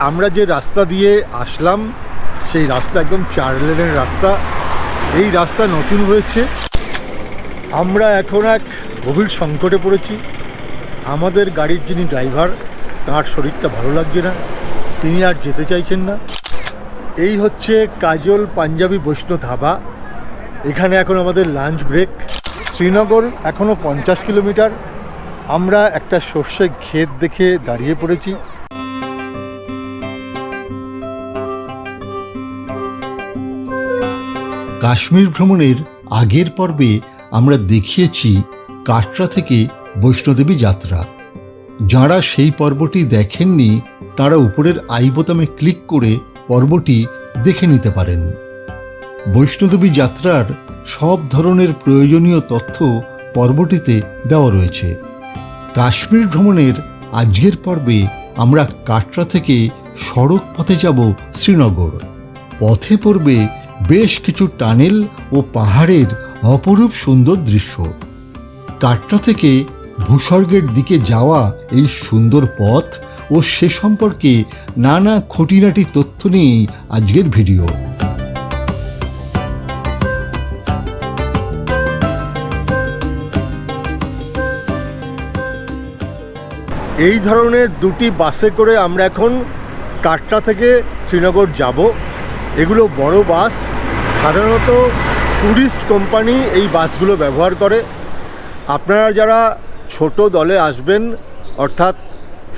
আমরা যে রাস্তা দিয়ে আসলাম সেই রাস্তা একদম 4 লেনের রাস্তা। এই রাস্তা নতুন হয়েছে। আমরা এখন এক গভীর সংকটে পড়েছি। আমাদের গাড়ির যিনি ড্রাইভার, তার শরীরটা ভালো লাগছে না, তিনি আর যেতে চাইছেন না। এই হচ্ছে কাজল পাঞ্জাবি বৈষ্ণব ধাবা। এখানে এখন আমাদের লাঞ্চ ব্রেক। শ্রীনগর এখনও 50 কিলোমিটার। আমরা একটা সর্ষে ক্ষেত দেখে দাঁড়িয়ে পড়েছি। কাশ্মীর ভ্রমণের আগের পর্বে আমরা দেখিয়েছি কাটরা থেকে বৈষ্ণোদেবী যাত্রা। যাঁরা সেই পর্বটি দেখেননি তারা উপরের আই বোতামে ক্লিক করে পর্বটি দেখে নিতে পারেন। বৈষ্ণোদেবী যাত্রার সব ধরনের প্রয়োজনীয় তথ্য পর্বটিতে দেওয়া রয়েছে। কাশ্মীর ভ্রমণের আজকের পর্বে আমরা কাটরা থেকে সড়ক পথে যাব শ্রীনগর। পথে পড়বে বেশ কিছু টানেল ও পাহাড়ের অপরূপ সুন্দর দৃশ্য। কাটরা থেকে ভূস্বর্গের দিকে যাওয়া এই সুন্দর পথ ও সে সম্পর্কে নানা খুঁটিনাটি তথ্য নিয়ে আজকের ভিডিও। এই ধরনের দুটি বাসে করে আমরা এখন কাটরা থেকে শ্রীনগর যাব। এগুলো বড় বাস, সাধারণত ট্যুরিস্ট কোম্পানি এই বাসগুলো ব্যবহার করে। আপনারা যারা ছোট দলে আসবেন, অর্থাৎ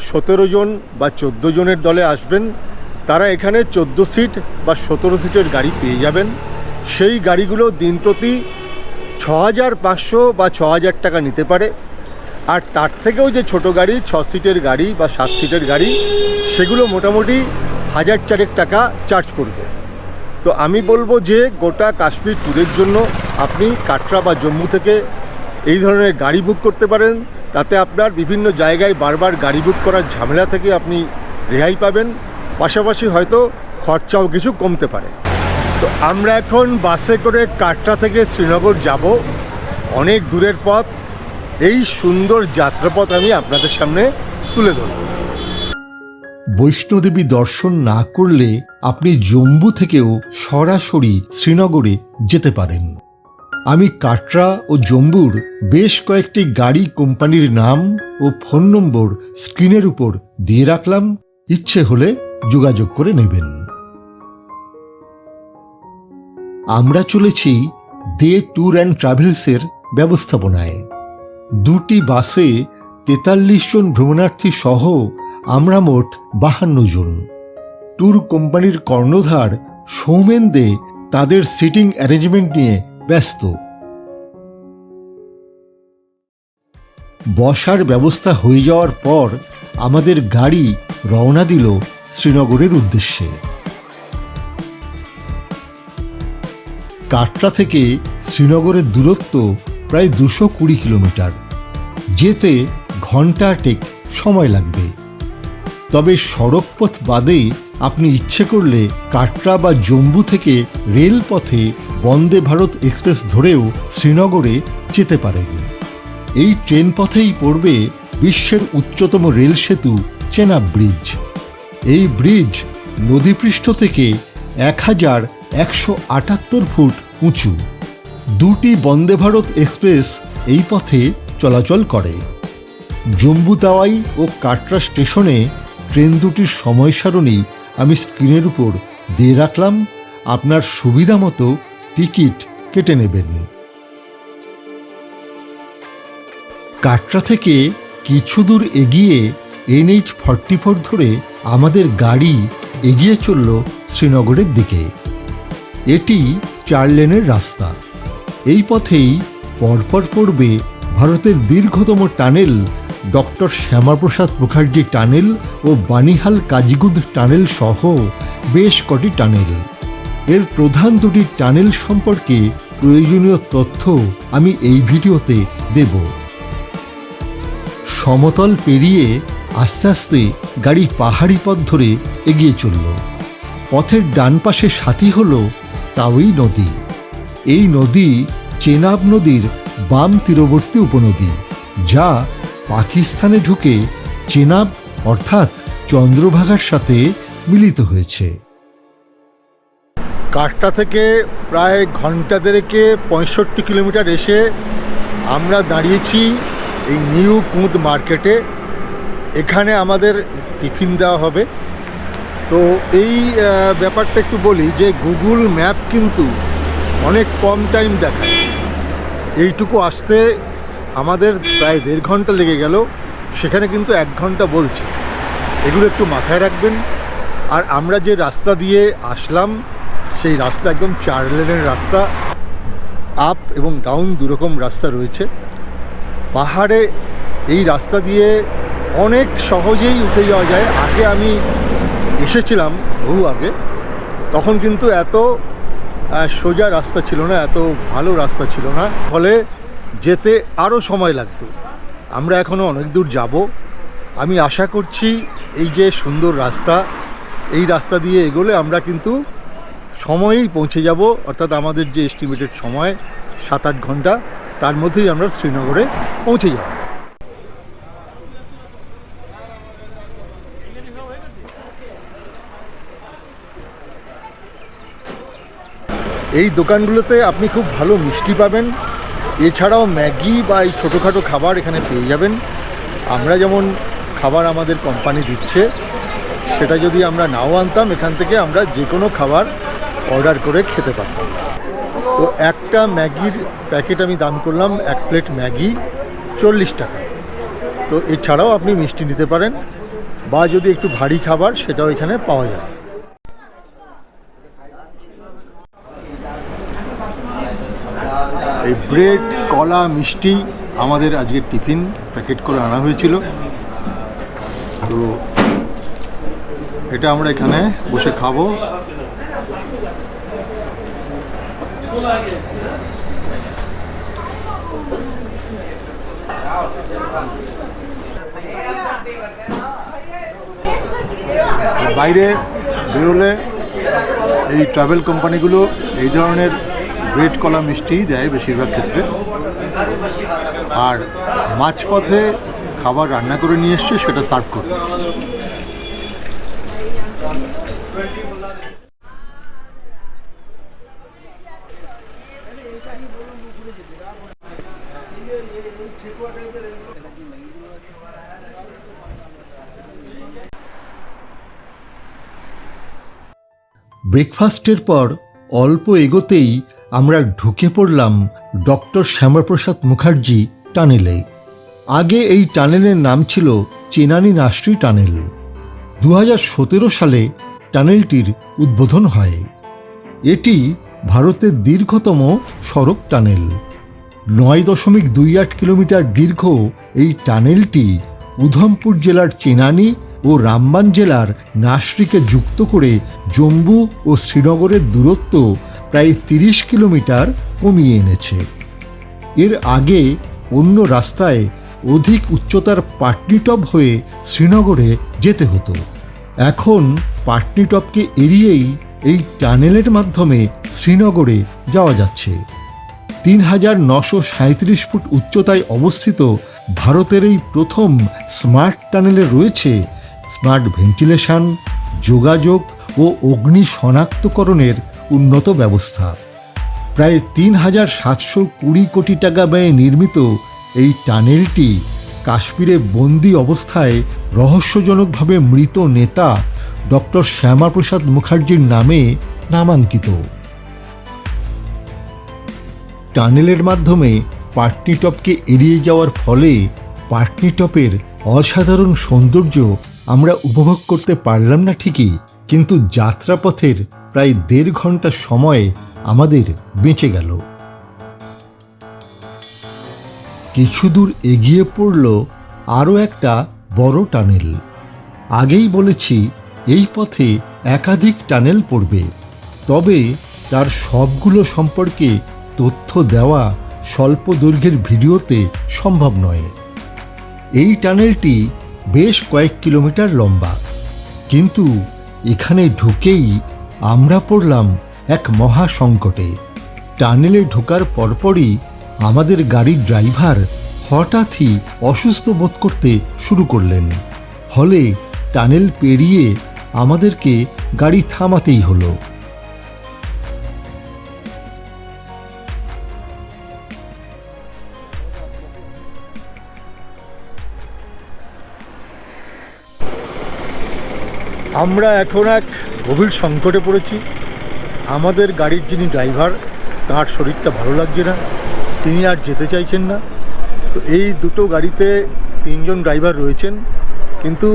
17 জন বা 14 জনের দলে আসবেন, তারা এখানে 14 সিট বা 17 সিটের গাড়ি পেয়ে যাবেন। সেই গাড়িগুলো দিন প্রতি 6500 বা 6000 টাকা নিতে পারে। আর তার থেকেও যে ছোট গাড়ি 6 সিটের গাড়ি বা 7 সিটের গাড়ি, সেগুলো মোটামুটি 1004 টাকা চার্জ করবে। তো আমি বলবো যে গোটা কাশ্মীর ট্যুরের জন্য আপনি কাটরা বা জম্মু থেকে এই ধরনের গাড়ি বুক করতে পারেন। তাতে আপনার বিভিন্ন জায়গায় বারবার গাড়ি বুক করার ঝামেলা থেকে আপনি রেহাই পাবেন, পাশাপাশি হয়তো খরচাও কিছু কমতে পারে। তো আমরা এখন বাসে করে কাটরা থেকে শ্রীনগর যাব। অনেক দূরের পথ। এই সুন্দর যাত্রাপথ আমি আপনাদের সামনে তুলে ধরব। বৈষ্ণোদেবী দর্শন না করলে আপনি জম্মু থেকেও সরাসরি শ্রীনগরে যেতে পারেন। আমি কাটরা ও জম্মুর বেশ কয়েকটি গাড়ি কোম্পানির নাম ও ফোন নম্বর স্ক্রিনের উপর দিয়ে রাখলাম, ইচ্ছে হলে যোগাযোগ করে নেবেন। আমরা চলেছি দে ট্যুর অ্যান্ড ট্রাভেলসের ব্যবস্থাপনায়। দুটি বাসে 43 জন ভ্রমণার্থী সহ আমরা মোট 52 জন। ট্যুর কোম্পানির কর্ণধার সৌমেন দে তাদের সিটিং অ্যারেঞ্জমেন্ট নিয়ে ব্যস্ত। বসার ব্যবস্থা হয়ে যাওয়ার পর আমাদের গাড়ি রওনা দিল শ্রীনগরের উদ্দেশ্যে। কাটরা থেকে শ্রীনগরের দূরত্ব প্রায় 220 কিলোমিটার। যেতে ঘণ্টাটেক সময় লাগবে। তবে সড়কপথ বাদে আপনি ইচ্ছে করলে কাটরা বা জম্মু থেকে রেলপথে বন্দে ভারত এক্সপ্রেস ধরেও শ্রীনগরে যেতে পারেন। এই ট্রেন পথেই পড়বে বিশ্বের উচ্চতম রেল সেতু চেনাব ব্রিজ। এই ব্রিজ নদীপৃষ্ঠ থেকে 1178 ফুট উঁচু। দুটি বন্দে ভারত এক্সপ্রেস এই পথে চলাচল করে। জম্মু তাওয়াই ও কাটরা স্টেশনে ট্রেন দুটির সময় সারণী আমি স্ক্রিনের উপর দিয়ে রাখলাম। আপনার সুবিধা মতো টিকিট কেটে নেবেন। কাটরা থেকে কিছু দূর এগিয়ে NH-44 ধরে আমাদের গাড়ি এগিয়ে চলল শ্রীনগরের দিকে। এটি 4 লেনের রাস্তা। এই পথেই পরপর পড়বে ভারতের দীর্ঘতম tunnel doctor Shyamaprasad Mukherjee tunnel ও বানিহাল কাজিগুদ টানেল সহ বেশ কটি টানেল। এর প্রধান দুটি টানেল সম্পর্কে প্রয়োজনীয় তথ্য আমি এই ভিডিওতে দেব। সমতল পেরিয়ে আস্তে আস্তে গাড়ি পাহাড়ি পথ ধরে এগিয়ে চলল। পথের ডান পাশে সাথী হল তাওয়াই নদী। এই নদী চেনাব নদীর বাম তীরবর্তী উপনদী, যা পাকিস্তানে ঢুকে চেনাব অর্থাৎ চন্দ্রভাগার সাথে মিলিত হয়েছে। কাটরা থেকে প্রায় ঘন্টা দেড়েকে 65 কিলোমিটার এসে আমরা দাঁড়িয়েছি এই নিউ কুঁদ মার্কেটে। এখানে আমাদের টিফিন দেওয়া হবে। তো এই ব্যাপারটা একটু বলি যে গুগল ম্যাপ কিন্তু অনেক কম টাইম দেখায়। এইটুকু আসতে আমাদের প্রায় 1.5 ঘন্টা লেগে গেল, সেখানে কিন্তু 1 ঘন্টা বলছে। এগুলো একটু মাথায় রাখবেন। আর আমরা যে রাস্তা দিয়ে আসলাম সেই রাস্তা একদম 4 লেনের রাস্তা, আপ এবং ডাউন দুরকম রাস্তা রয়েছে। পাহাড়ে এই রাস্তা দিয়ে অনেক সহজেই উঠে যাওয়া যায়। আগে আমি এসেছিলাম বহু আগে, তখন কিন্তু এত সোজা রাস্তা ছিল না, এত ভালো রাস্তা ছিল না, ফলে যেতে আরও সময় লাগতো। আমরা এখনও অনেক দূর যাব। আমি আশা করছি এই যে সুন্দর রাস্তা, এই রাস্তা দিয়ে এগোলে আমরা কিন্তু সময়েই পৌঁছে যাব, অর্থাৎ আমাদের যে এস্টিমেটেড সময় 7-8 ঘন্টা, তার মধ্যেই আমরা শ্রীনগরে পৌঁছে যাব। এই দোকানগুলোতে আপনি খুব ভালো মিষ্টি পাবেন, এছাড়াও ম্যাগি বা এই ছোটোখাটো খাবার এখানে পেয়ে যাবেন। আমরা যেমন খাবার আমাদের কোম্পানি দিচ্ছে, সেটা যদি আমরা নাও আনতাম, এখান থেকে আমরা যে কোনো খাবার অর্ডার করে খেতে পারতাম। তো একটা ম্যাগির প্যাকেট আমি দাম করলাম, 1 প্লেট ম্যাগি 40 টাকা। তো এছাড়াও আপনি মিষ্টি নিতে পারেন, বা যদি একটু ভারী খাবার সেটাও এখানে পাওয়া যাবে। এই ব্রেড, কলা, মিষ্টি আমাদের আজকে টিফিন প্যাকেট করে আনা হয়েছিল। তো এটা আমরা এখানে বসে খাবো। বাইরে বেরোলে এই ট্রাভেল কোম্পানিগুলো এই ধরনের ব্রেড, কলা, মিষ্টি দেয় বেশিরভাগ ক্ষেত্রে। আর মাঝপথে খাবার রান্না করে নিয়ে এসছে, সেটা সার্ভ করবে। ব্রেকফাস্টের পর অল্প এগোতেই আমরা ঢুকে পড়লাম ডক্টর শ্যামাপ্রসাদ মুখার্জি টানেলে। আগে এই টানেলের নাম ছিল চেনানি নাস্ট্রি টানেল। 2017 সালে টানেলটির উদ্বোধন হয়। এটি ভারতের দীর্ঘতম সড়ক টানেল। 9.28 কিলোমিটার দীর্ঘ এই টানেলটি উধমপুর জেলার চেনানি ও রামবান জেলার নাসরিকে যুক্ত করে জম্মু ও শ্রীনগরের দূরত্ব প্রায় 30 কিলোমিটার কমিয়ে এনেছে। এর আগে অন্য রাস্তায় অধিক উচ্চতার পাটনিটপ হয়ে শ্রীনগরে যেতে হতো। এখন পাটনিটপকে এড়িয়েই এই টানেলের মাধ্যমে শ্রীনগরে যাওয়া যাচ্ছে। 3937 ফুট উচ্চতায় অবস্থিত ভারতের এই প্রথম স্মার্ট টানেলে রয়েছে স্মার্ট ভেন্টিলেশন, যোগাযোগ ও অগ্নি শনাক্তকরণের উন্নত ব্যবস্থা। প্রায় 3720 কোটি টাকা ব্যয়ে নির্মিত এই টানেলটি কাশ্মীরে বন্দি অবস্থায় রহস্যজনকভাবে মৃত নেতা ডক্টর শ্যামাপ্রসাদ মুখার্জির নামে নামাঙ্কিত। টানেলের মাধ্যমে পাটনিটপকে এড়িয়ে যাওয়ার ফলে পাটনিটপের অসাধারণ সৌন্দর্য আমরা উপভোগ করতে পারলাম না ঠিকই, কিন্তু যাত্রাপথের প্রায় 1.5 ঘন্টা সময় আমাদের বেঁচে গেল। কিছু দূর এগিয়ে পড়ল আরও একটা বড় টানেল। আগেই বলেছি এই পথে একাধিক টানেল পড়বে, তবে তার সবগুলো সম্পর্কে তথ্য দেওয়া স্বল্প দৈর্ঘ্যের ভিডিওতে সম্ভব নয়। এই টানেলটি বেশ কয়েক কিলোমিটার লম্বা, কিন্তু এখানে ঢুকেই আমরা পড়লাম এক মহা সংকটে। টানেলে ঢোকার পরপরই আমাদের গাড়ির ড্রাইভার হঠাৎই অসুস্থ বোধ করতে শুরু করলেন। ফলে টানেল পেরিয়ে আমাদেরকে গাড়ি থামাতেই হলো। আমরা এখন এক গভীর সংকটে পড়েছি। আমাদের গাড়ির যিনি ড্রাইভার, তার শরীরটা ভালো লাগছে না, তিনি আর যেতে চাইছেন না। তো এই দুটো গাড়িতে 3 জন ড্রাইভার রয়েছেন, কিন্তু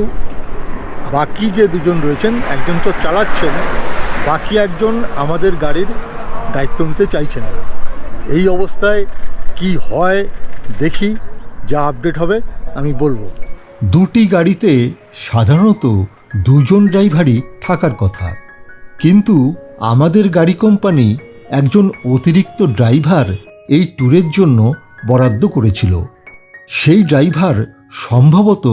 বাকি যে 2 জন রয়েছেন, একজন তো চালাচ্ছেন, বাকি একজন আমাদের গাড়ির দায়িত্ব নিতে চাইছেন না। এই অবস্থায় কি হয় দেখি, যা আপডেট হবে আমি বলবো। দুটি গাড়িতে সাধারণত 2 জন ড্রাইভারই থাকার কথা, কিন্তু আমাদের গাড়ি কোম্পানি একজন অতিরিক্ত ড্রাইভার এই ট্যুরের জন্য বরাদ্দ করেছিল। সেই ড্রাইভার সম্ভবত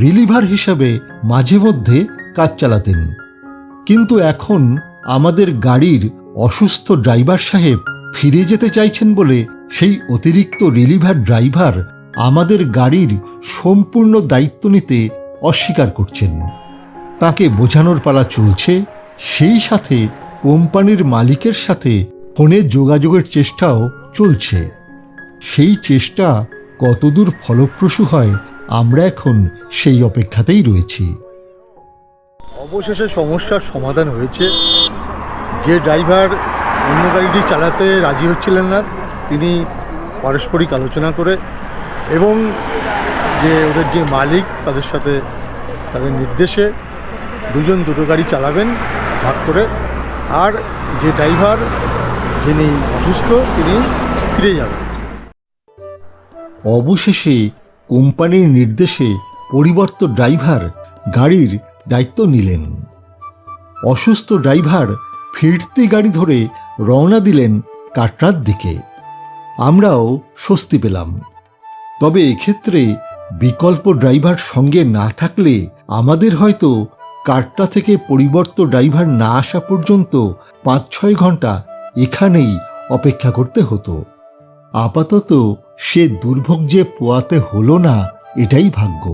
রিলিভার হিসাবে মাঝে মধ্যে কাজ চালাতেন, কিন্তু এখন আমাদের গাড়ির অসুস্থ ড্রাইভার সাহেব ফিরে যেতে চাইছেন বলে সেই অতিরিক্ত রিলিভার ড্রাইভার আমাদের গাড়ির সম্পূর্ণ দায়িত্ব নিতে অস্বীকার করছেন। তাকে বোঝানোর পালা চলছে, সেই সাথে কোম্পানির মালিকের সাথে ফোনে যোগাযোগের চেষ্টাও চলছে। সেই চেষ্টা কতদূর ফলপ্রসূ হয় আমরা এখন সেই অপেক্ষাতেই রয়েছি। অবশেষে সমস্যার সমাধান হয়েছে। যে ড্রাইভার অন্য গাড়িটি চালাতে রাজি হচ্ছিলেন না, তিনি পারস্পরিক আলোচনা করে এবং যে ওদের যে মালিক, তাদের সাথে তাদের নির্দেশে 2 জন দুটো গাড়ি চালাবেন ভাগ করে, আর যে ড্রাইভার যিনি অসুস্থ তিনি ফিরে যাবেন। অবশেষে কোম্পানির নির্দেশে পরিবর্ত ড্রাইভার গাড়ির দায়িত্ব নিলেন। অসুস্থ ড্রাইভার ফিরতি গাড়ি ধরে রওনা দিলেন কাটরার দিকে। আমরাও স্বস্তি পেলাম। তবে এক্ষেত্রে বিকল্প ড্রাইভার সঙ্গে না থাকলে আমাদের হয়তো কাটরা থেকে পরিবর্ত ড্রাইভার না আসা পর্যন্ত 5-6 ঘন্টা এখানেই অপেক্ষা করতে হতো। আপাতত সে দুর্ভোগ যে পোয়াতে হলো না, এটাই ভাগ্য।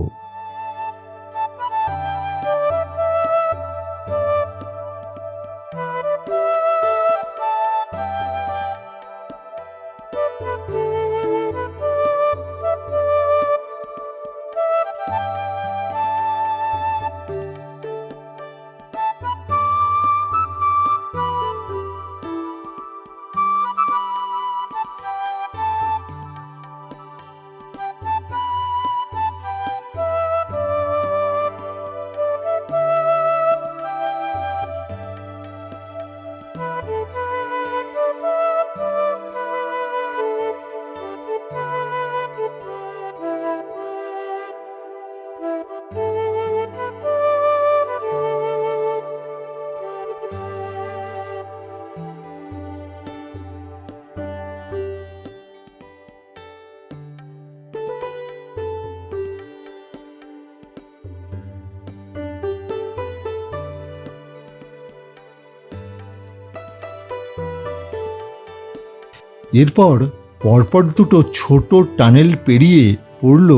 এরপর পরপর দুটো ছোট টানেল পেরিয়ে পড়ল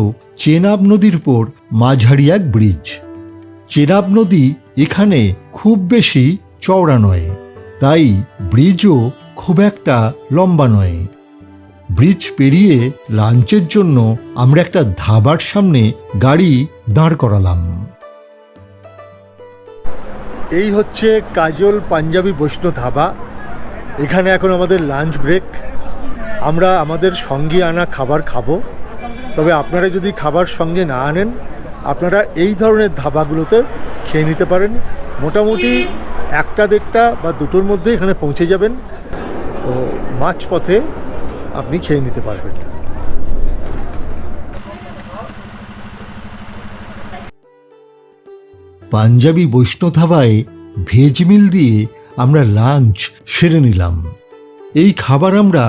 চেনাব নদীর উপর মাঝারি এক ব্রিজ। চেনাব নদী এখানে খুব বেশি চওড়া নয়, তাই ব্রিজও খুব একটা লম্বা নয়। ব্রিজ পেরিয়ে লাঞ্চের জন্য আমরা একটা ধাবার সামনে গাড়ি দাঁড় করালাম। এই হচ্ছে কাজল পাঞ্জাবি বৈষ্ণব ধাবা। এখানে এখন আমাদের লাঞ্চ ব্রেক। আমরা আমাদের সঙ্গে আনা খাবার খাবো, তবে আপনারা যদি খাবার সঙ্গে না আনেন, আপনারা এই ধরনের ধাবাগুলোতে খেয়ে নিতে পারেন। মোটামুটি 1টা-1.5টা বা 2টোর মধ্যে এখানে পৌঁছে যাবেন, তো মাঝপথে আপনি খেয়ে নিতে পারবেন। পাঞ্জাবি বৈষ্ণব ধাবায় ভেজ মিল দিয়ে আমরা লাঞ্চ সেরে নিলাম। এই খাবার আমরা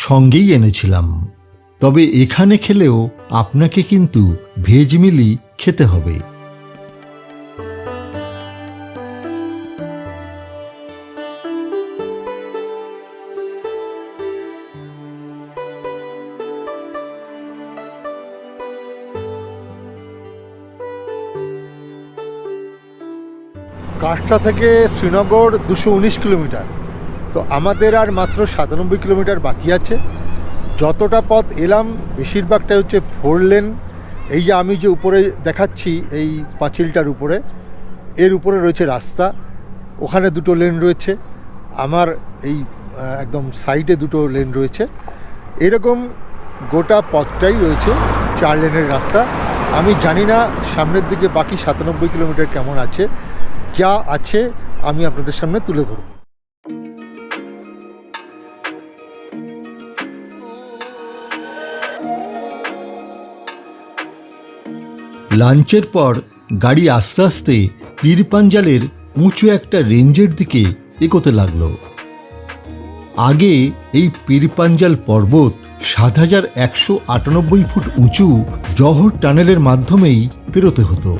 সঙ্গেই এনেছিলাম, তবে এখানে খেলেও আপনাকে কিন্তু ভেজ মিলই খেতে হবে। কাটরা থেকে শ্রীনগর 219 কিলোমিটার। তো আমাদের আর মাত্র 97 কিলোমিটার বাকি আছে। যতটা পথ এলাম বেশিরভাগটাই হচ্ছে 4 লেন। এই যে আমি যে উপরে দেখাচ্ছি এই পাঁচিলটার উপরে, এর উপরে রয়েছে রাস্তা, ওখানে 2 লেন রয়েছে, আমার এই একদম সাইডে 2 লেন রয়েছে। এরকম গোটা পথটাই রয়েছে 4 লেনের রাস্তা। আমি জানি না সামনের দিকে বাকি 97 কিলোমিটার কেমন আছে, যা আছে আমি আপনাদের সামনে তুলে ধরব। লাঞ্চের পর গাড়ি আস্তে আস্তে পীরপাঞ্জালের উঁচু একটা রেঞ্জের দিকে এগোতে লাগলো। আগে এই পীরপাঞ্জাল পর্বত ৭,১৯৮ ফুট উঁচু জহর টানেলের মাধ্যমেই পেরোতে হতো।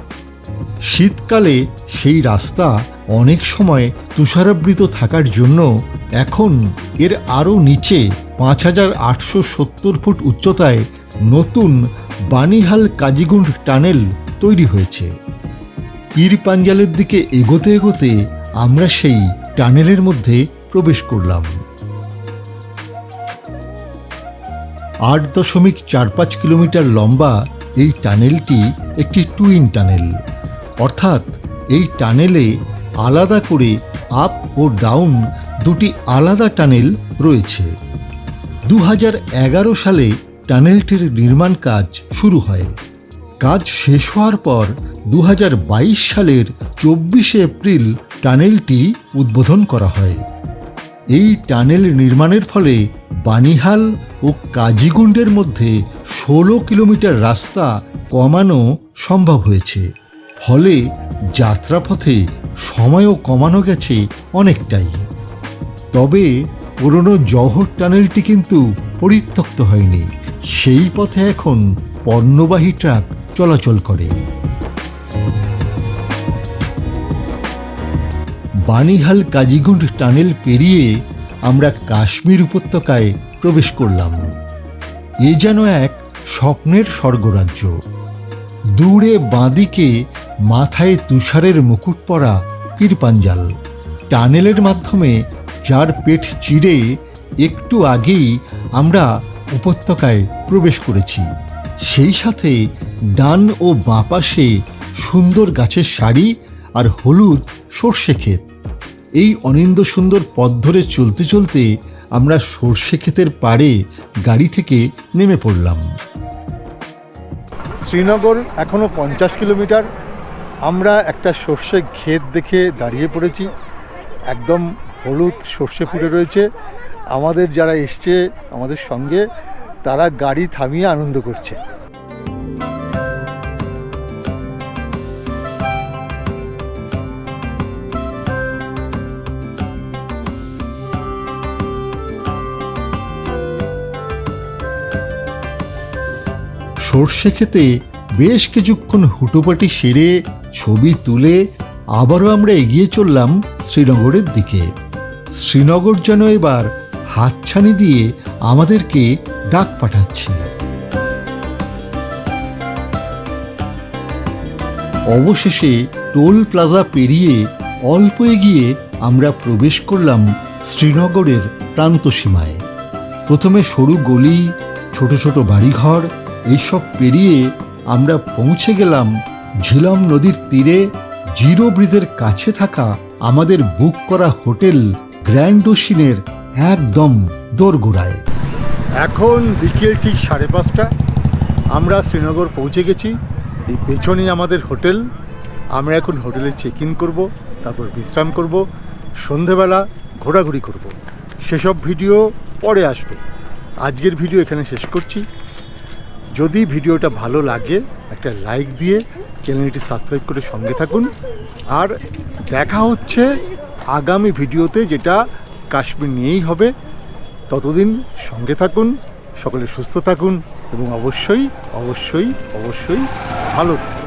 শীতকালে সেই রাস্তা অনেক সময় তুষারাবৃত থাকার জন্য এখন এর আরও নিচে ৫,৮৭০ ফুট উচ্চতায় নতুন বানিহাল কাজিগুন্ড টানেল তৈরি হয়েছে। পীরপাঞ্জালের দিকে এগোতে এগোতে আমরা সেই টানেলের মধ্যে প্রবেশ করলাম। ৮.৪৫ কিলোমিটার লম্বা এই টানেলটি একটি টুইন টানেল, অর্থাৎ এই টানেলে আলাদা করে আপ ও ডাউন 2টি আলাদা টানেল রয়েছে। ২০১১ সালে টানেলটির নির্মাণ কাজ শুরু হয়। কাজ শেষ হওয়ার পর ২০২২ সালের ২৪শে এপ্রিল টানেলটি উদ্বোধন করা হয়। এই টানেল নির্মাণের ফলে বানিহাল ও কাজিগুন্ডের মধ্যে ১৬ কিলোমিটার রাস্তা কমানো সম্ভব হয়েছে। ফলে যাত্রাপথে সময়ও কমানো গেছে অনেকটাই। তবে পুরনো জহর টানেলটি কিন্তু পরিত্যক্ত হয়নি। সেই পথে এখন পণ্যবাহী ট্রাক চলাচল করে। বানিহাল কাজিগুন্ড টানেল পেরিয়ে আমরা কাশ্মীর উপত্যকায় প্রবেশ করলাম। এ যেন এক স্বপ্নের স্বর্গরাজ্য। দূরে বাঁদিকে মাথায় তুষারের মুকুট পরা পীরপাঞ্জাল, টানেলের মাধ্যমে যার পেট চিরে একটু আগেই আমরা উপত্যকায় প্রবেশ করেছি। সেই সাথে ডান ও বাঁ পাশে সুন্দর গাছের সারি আর হলুদ সর্ষে ক্ষেত। এই অনিন্দ সুন্দর পথ ধরে চলতে চলতে আমরা সর্ষে ক্ষেতের পাড়ে গাড়ি থেকে নেমে পড়লাম। শ্রীনগর এখনও 50 কিলোমিটার। আমরা একটা সর্ষে ক্ষেত দেখে দাঁড়িয়ে পড়েছি। একদম হলুদ সর্ষে ফুটে রয়েছে। আমাদের যারা এসছে আমাদের সঙ্গে, তারা গাড়ি থামিয়ে আনন্দ করছে। সর্ষে খেতে বেশ কিছুক্ষণ হুটোপাটি সেরে ছবি তুলে আবারও আমরা এগিয়ে চললাম শ্রীনগরের দিকে। শ্রীনগর যেন এবার হাতছানি দিয়ে আমাদেরকে ডাক পাঠাচ্ছে। অবশেষে টোল প্লাজা পেরিয়ে অল্প এগিয়ে আমরা প্রবেশ করলাম শ্রীনগরের প্রান্তসীমায়। প্রথমে সরু গলি, ছোট ছোট বাড়িঘর, এইসব পেরিয়ে আমরা পৌঁছে গেলাম ঝিলম নদীর তীরে জিরো ব্রিজের কাছে থাকা আমাদের বুক করা হোটেল গ্র্যান্ড ওশিনের একদম দোরগোড়ায়। এখন বিকেল ঠিক 5:30। আমরা শ্রীনগর পৌঁছে গেছি। এই পেছনেই আমাদের হোটেল। আমরা এখন হোটেলে চেক ইন করবো, তারপর বিশ্রাম করব, সন্ধেবেলা ঘোরাঘুরি করব। সেসব ভিডিও পরে আসবে। আজকের ভিডিও এখানে শেষ করছি। যদি ভিডিওটা ভালো লাগে একটা লাইক দিয়ে চ্যানেলটি সাবস্ক্রাইব করে সঙ্গে থাকুন। আর দেখা হচ্ছে আগামী ভিডিওতে, যেটা কাশ্মীর নিয়েই হবে। ততদিন সঙ্গে থাকুন, সকলে সুস্থ থাকুন এবং অবশ্যই অবশ্যই অবশ্যই ভালো থাকুন।